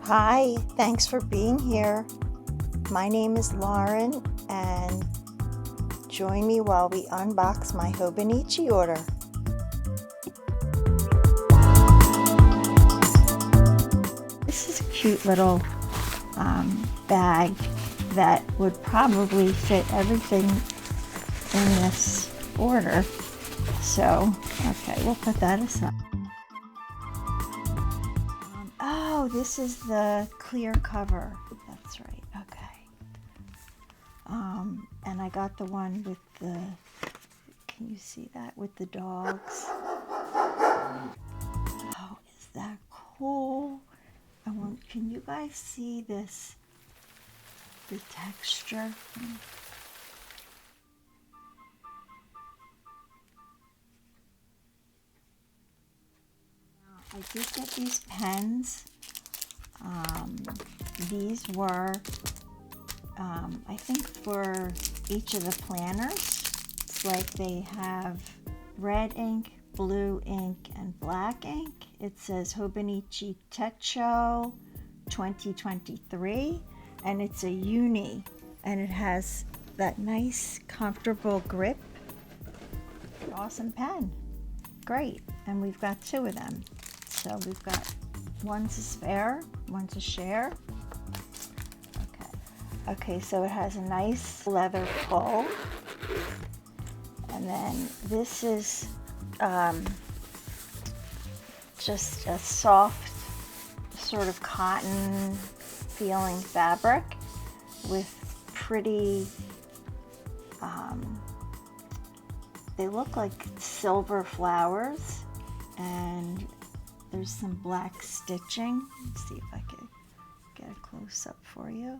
Hi, thanks for being here. My name is Lauren, and join me while we unbox my Hobonichi order. This is a cute little bag that would probably fit everything in this order. So, okay, we'll put that aside. Oh, this is the clear cover. That's right. Okay. And I got the one with the, can you see that? With the dogs. Oh, is that cool? Can you guys see this? The texture? I did get these pens. These were, I think, for each of the planners. It's like they have red ink, blue ink, and black ink. It says Hobonichi Techo 2023, and it's a uni, and it has that nice, comfortable grip. Awesome pen. Great. And we've got two of them. So we've got one's a spare, one's a share. Okay, so it has a nice leather pull. And then this is just a soft sort of cotton feeling fabric with pretty, they look like silver flowers, and there's some black stitching. Let's see if I can get a close up for you.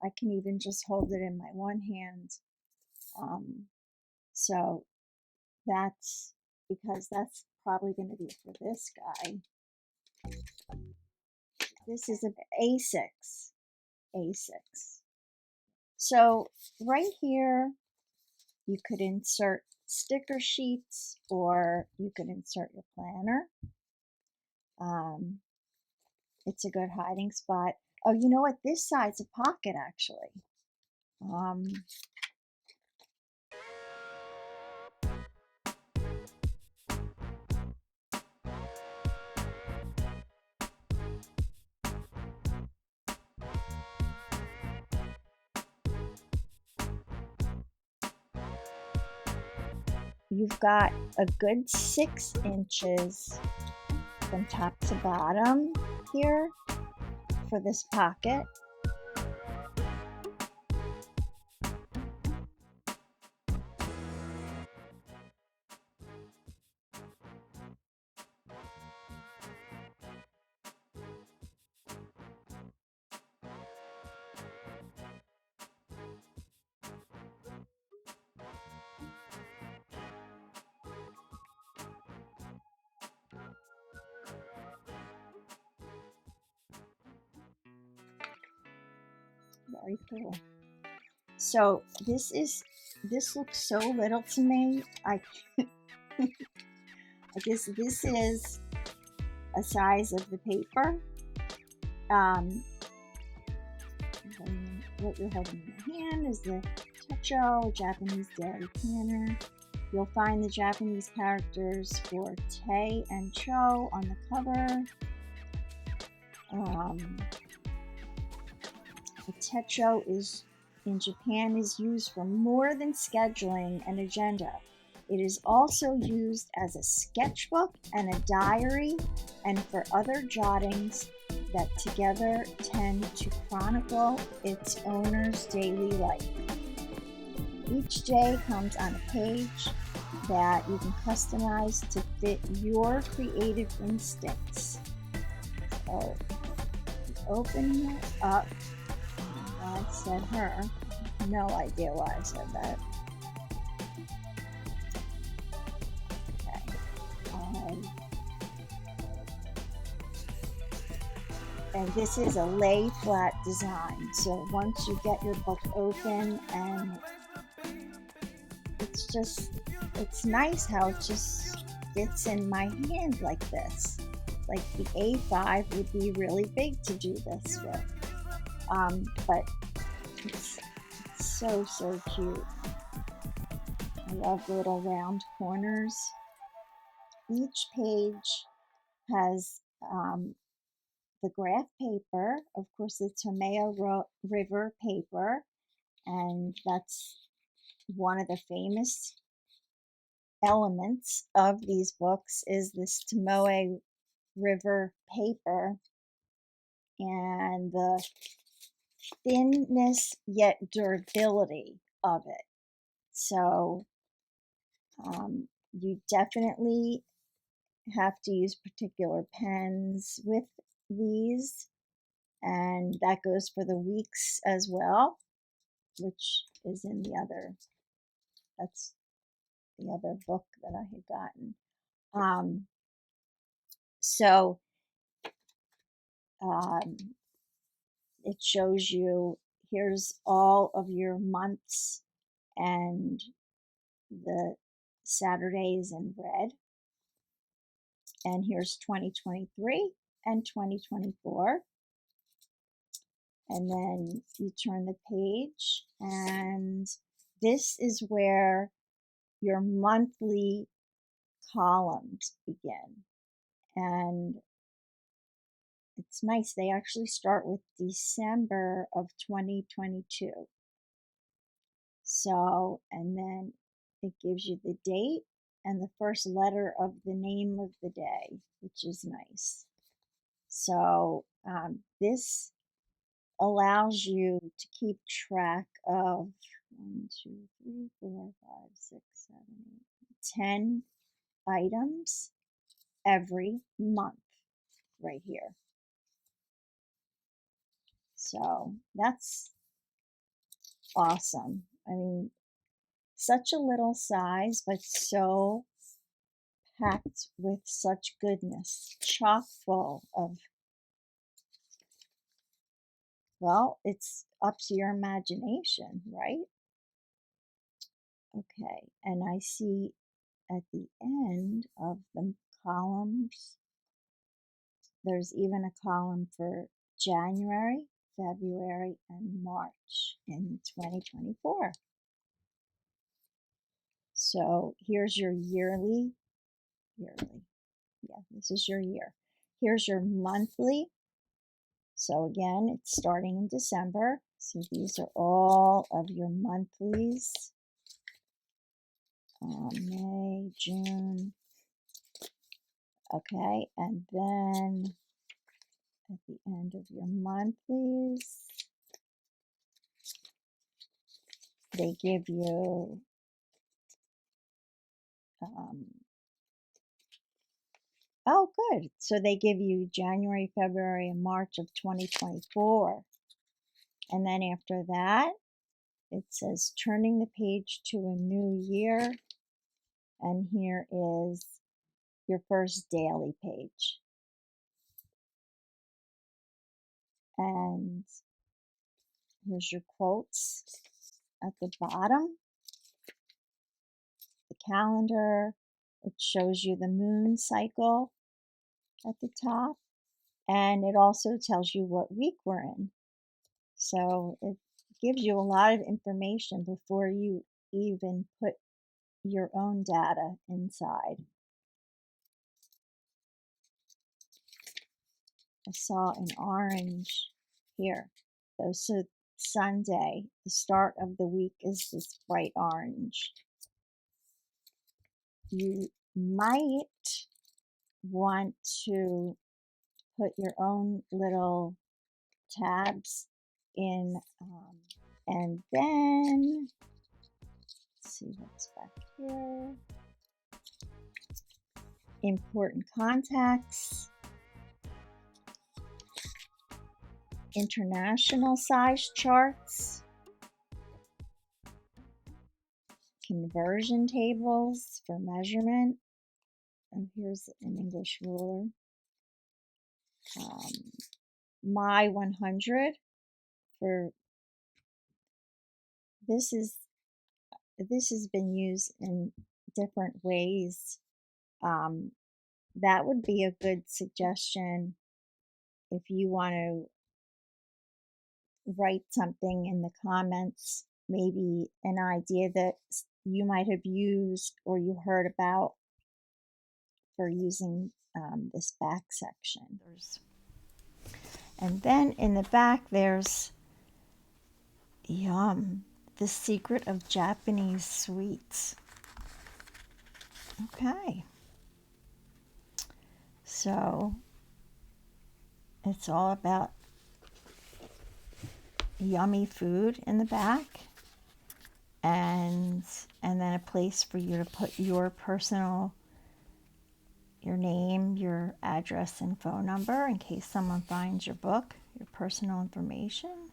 I can even just hold it in my one hand. So that's because that's probably going to be for this guy. This is an A6. So right here, you could insert sticker sheets, or you could insert your planner. It's a good hiding spot. Oh, you know what? This side's a pocket, actually. You've got a good 6 inches from top to bottom here for this pocket. Very cool. So this looks so little to me. I guess this is a size of the paper. What you're holding in your hand is the Techo, Japanese dairy planner. You'll find the Japanese characters for Te and Cho on the cover. The Techo in Japan is used for more than scheduling and agenda. It is also used as a sketchbook and a diary, and for other jottings that together tend to chronicle its owner's daily life. Each day comes on a page that you can customize to fit your creative instincts. So, open it up. I said her. No idea why I said that. Okay. And this is a lay flat design. So once you get your book open, and it's nice how it just fits in my hand like this. Like the A5 would be really big to do this with. But it's so cute. I love the little round corners. Each page has the graph paper. Of course, the Tomeo River paper, and that's one of the famous elements of these books is this Tomoe River paper, and the thinness yet durability of it. So you definitely have to use particular pens with these, and that goes for the weeks as well, which is in the other, that's the other book that I had gotten. So it shows you, here's all of your months and the Saturdays in red. And here's 2023 and 2024. And then you turn the page, and this is where your monthly columns begin. And it's nice, they actually start with December of 2022. So, and then it gives you the date and the first letter of the name of the day, which is nice. So this allows you to keep track of 1, 2, 3, 4, 5, 6, 7, 8, 10 items every month right here. So that's awesome. I mean, such a little size, but so packed with such goodness, chock full of, well, it's up to your imagination, right? Okay, and I see at the end of the columns, there's even a column for January, February, and March in 2024. So here's your yearly, yeah, this is your year. Here's your monthly. So again, it's starting in December. So these are all of your monthlies. May, June. Okay, and then at the end of your monthlies, they give you oh, good. So they give you January, February, and March of 2024. And then after that, it says turning the page to a new year. And here is your first daily page. And here's your quotes at the bottom. The calendar. It shows you the moon cycle at the top. And it also tells you what week we're in. So it gives you a lot of information before you even put your own data inside. I saw an orange here. So Sunday, the start of the week, is this bright orange. You might want to put your own little tabs in, and then let's see what's back here. Important contacts, international size charts, conversion tables for measurement. And here's an English ruler. My 100 for this has been used in different ways. That would be a good suggestion if you want to write something in the comments, maybe an idea that you might have used or you heard about for using this back section. And then in the back there's The Secret of Japanese Sweets. Okay, so it's all about yummy food in the back, and then a place for you to put your name, your address, and phone number in case someone finds your book, your personal information,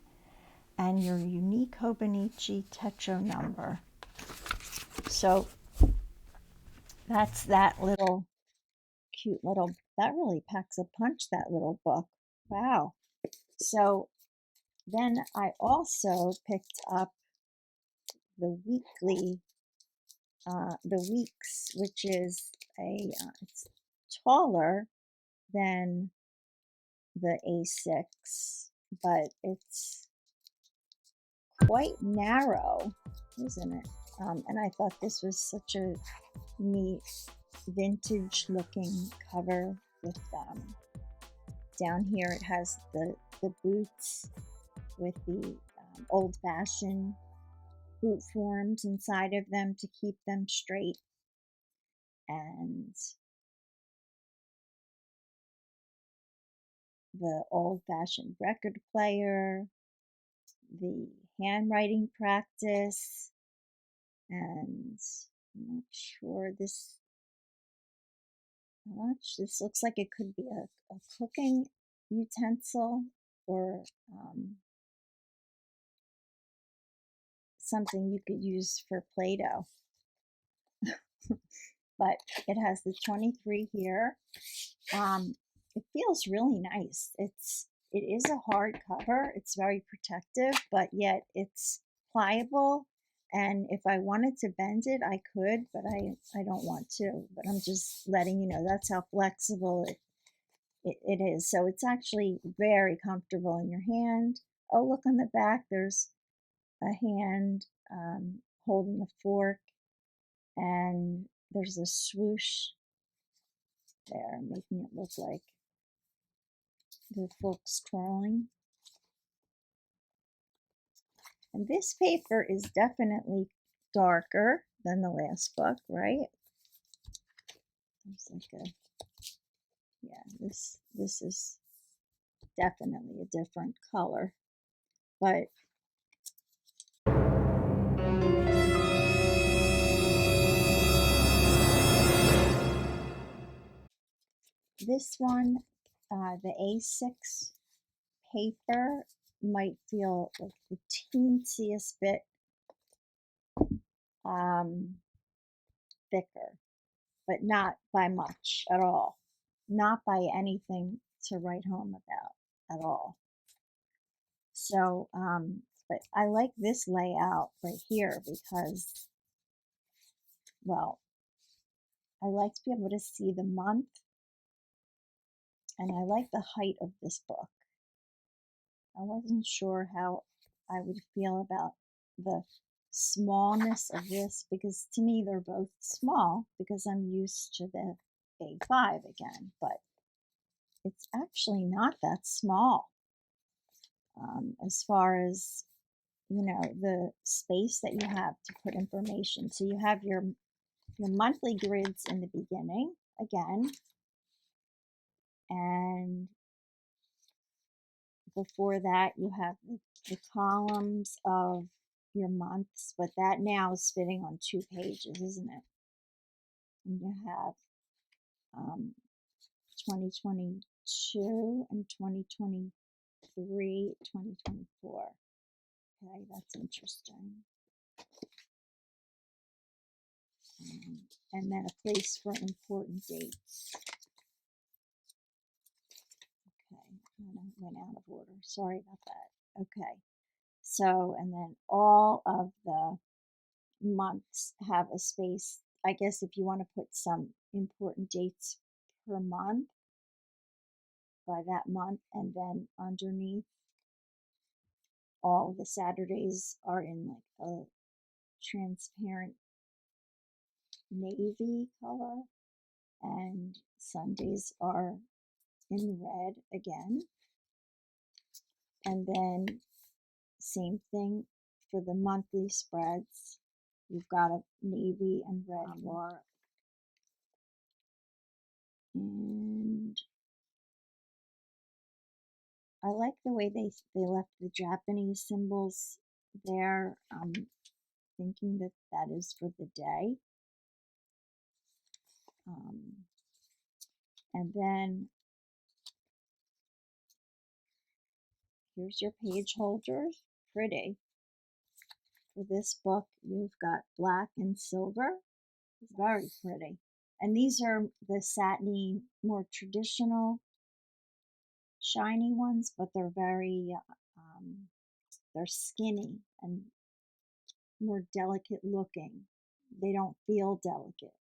and your unique Hobonichi Techo number. So that's that little cute little, that really packs a punch, that little book. Wow. So then I also picked up the weeks, which is it's taller than the A6, but it's quite narrow, isn't it? And I thought this was such a neat vintage looking cover with down here it has the boots with the old-fashioned boot forms inside of them to keep them straight, and the old-fashioned record player, the handwriting practice, and I'm not sure this looks like it could be a cooking utensil or something you could use for Play-Doh. But it has the 23 here. It feels really nice. It is a hardcover. It's very protective, but yet it's pliable. And if I wanted to bend it, I could, but I don't want to. But I'm just letting you know that's how flexible it is. So it's actually very comfortable in your hand. Oh, look on the back. There's a hand holding a fork, and there's a swoosh there, making it look like the fork's twirling. And this paper is definitely darker than the last book, right? There's like a, yeah, this is definitely a different color, but this one, the A6 paper might feel like the teensiest bit thicker, but not by much at all. Not by anything to write home about at all. So, but I like this layout right here because, well, I like to be able to see the month, and I like the height of this book. I wasn't sure how I would feel about the smallness of this, because to me they're both small because I'm used to the A5 again, but it's actually not that small as far as, you know, the space that you have to put information. So you have your monthly grids in the beginning again, and before that you have the columns of your months, but that now is fitting on 2 pages, isn't it? And you have 2022 and 2023, 2024. Okay, that's interesting. And then a place for important dates. Okay, went out of order. Sorry about that. Okay. So, and then all of the months have a space. I guess if you want to put some important dates per month by that month, and then underneath all the Saturdays are in like a transparent navy color, and Sundays are in red again. And then same thing for the monthly spreads. You've got a navy and red bar. And I like the way they left the Japanese symbols there. Thinking that that is for the day. And then here's your page holders. Pretty. For this book, you've got black and silver. It's very pretty. And these are the satiny, more traditional, shiny ones, but they're very, they're skinny and more delicate looking. They don't feel delicate.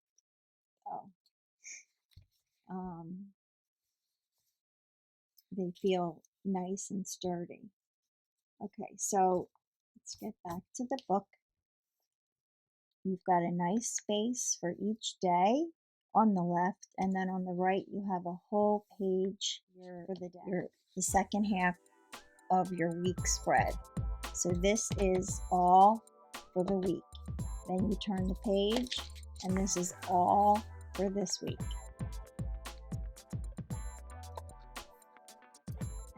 They feel nice and sturdy. Okay, so let's get back to the book. You've got a nice space for each day on the left, and then on the right you have a whole page for the day, the second half of your week spread. So this is all for the week. Then you turn the page, and this is all for this week.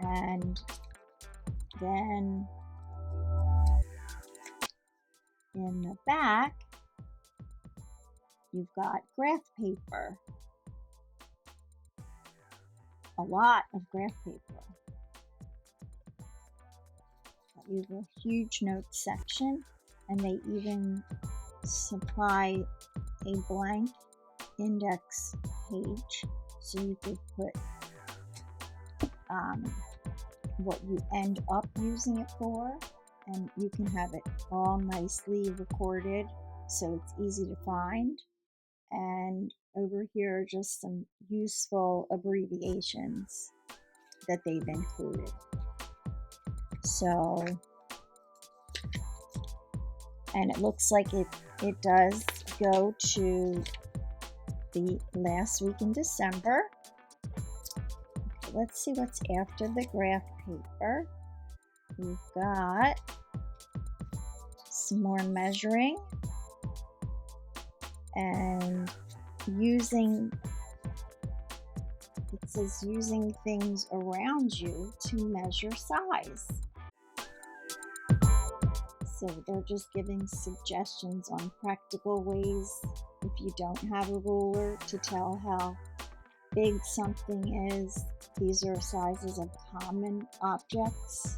And then in the back, you've got graph paper. A lot of graph paper. You have a huge notes section, and they even supply a blank index page, so you could put what you end up using it for, and you can have it all nicely recorded so it's easy to find. And over here are just some useful abbreviations that they've included. So, and it looks like it does go to the last week in December. Okay, let's see what's after the graph paper. We've got some more measuring and using, it says using things around you to measure size. So they're just giving suggestions on practical ways, if you don't have a ruler, to tell how big something is. These are sizes of common objects.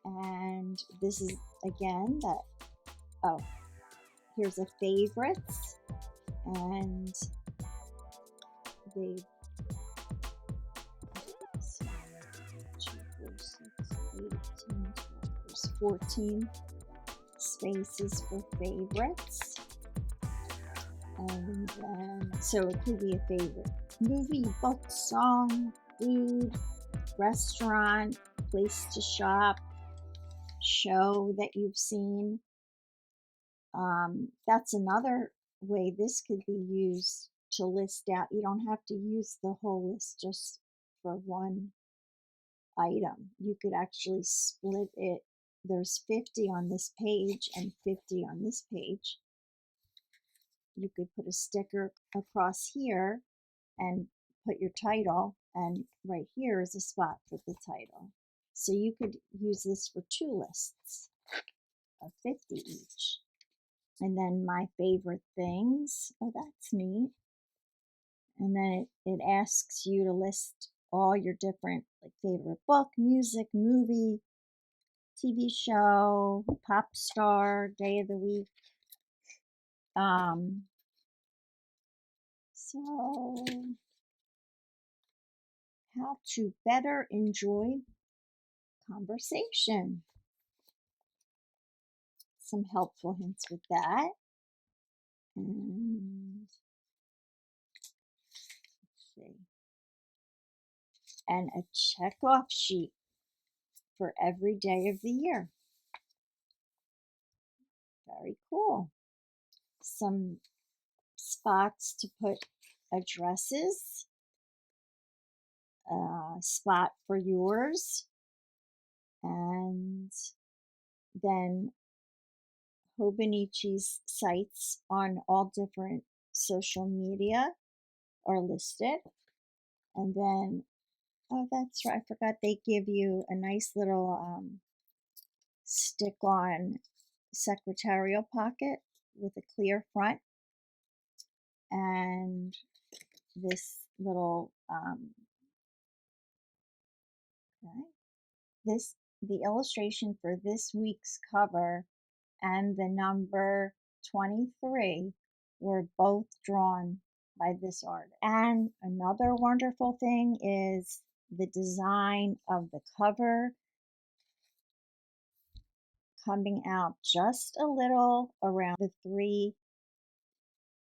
And this is, again, that, oh, here's a favorites, and they 14 spaces for favorites. And then, so it could be a favorite movie, book, song, food, restaurant, place to shop, show that you've seen. That's another way this could be used to list out. You don't have to use the whole list just for one item. You could actually split it. There's 50 on this page and 50 on this page. You could put a sticker across here and put your title, and right here is a spot for the title. So you could use this for 2 lists of 50 each. And then my favorite things. Oh, that's neat. And then it asks you to list all your different, like, favorite book, music, movie, TV show, pop star, day of the week. So how to better enjoy conversation. Some helpful hints with that. And let's see. And a check-off sheet for every day of the year. Very cool. Some spots to put addresses. A spot for yours. And then Hobonichi's sites on all different social media are listed. And then, oh, that's right, I forgot they give you a nice little stick-on secretarial pocket with a clear front. And this little, the illustration for this week's cover and the number 23 were both drawn by this artist. And another wonderful thing is the design of the cover coming out just a little around the 3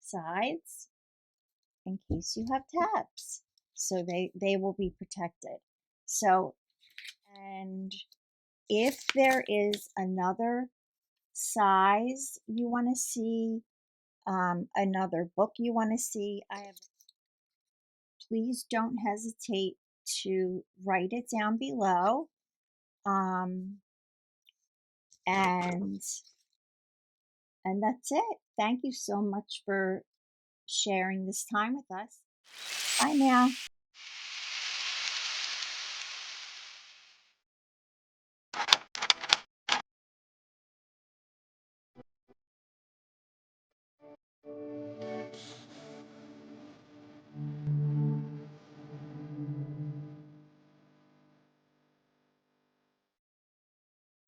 sides in case you have tabs, so they will be protected. So, and if there is another size you want to see, another book you want to see, please don't hesitate to write it down below. And that's it. Thank you so much for sharing this time with us. Bye now.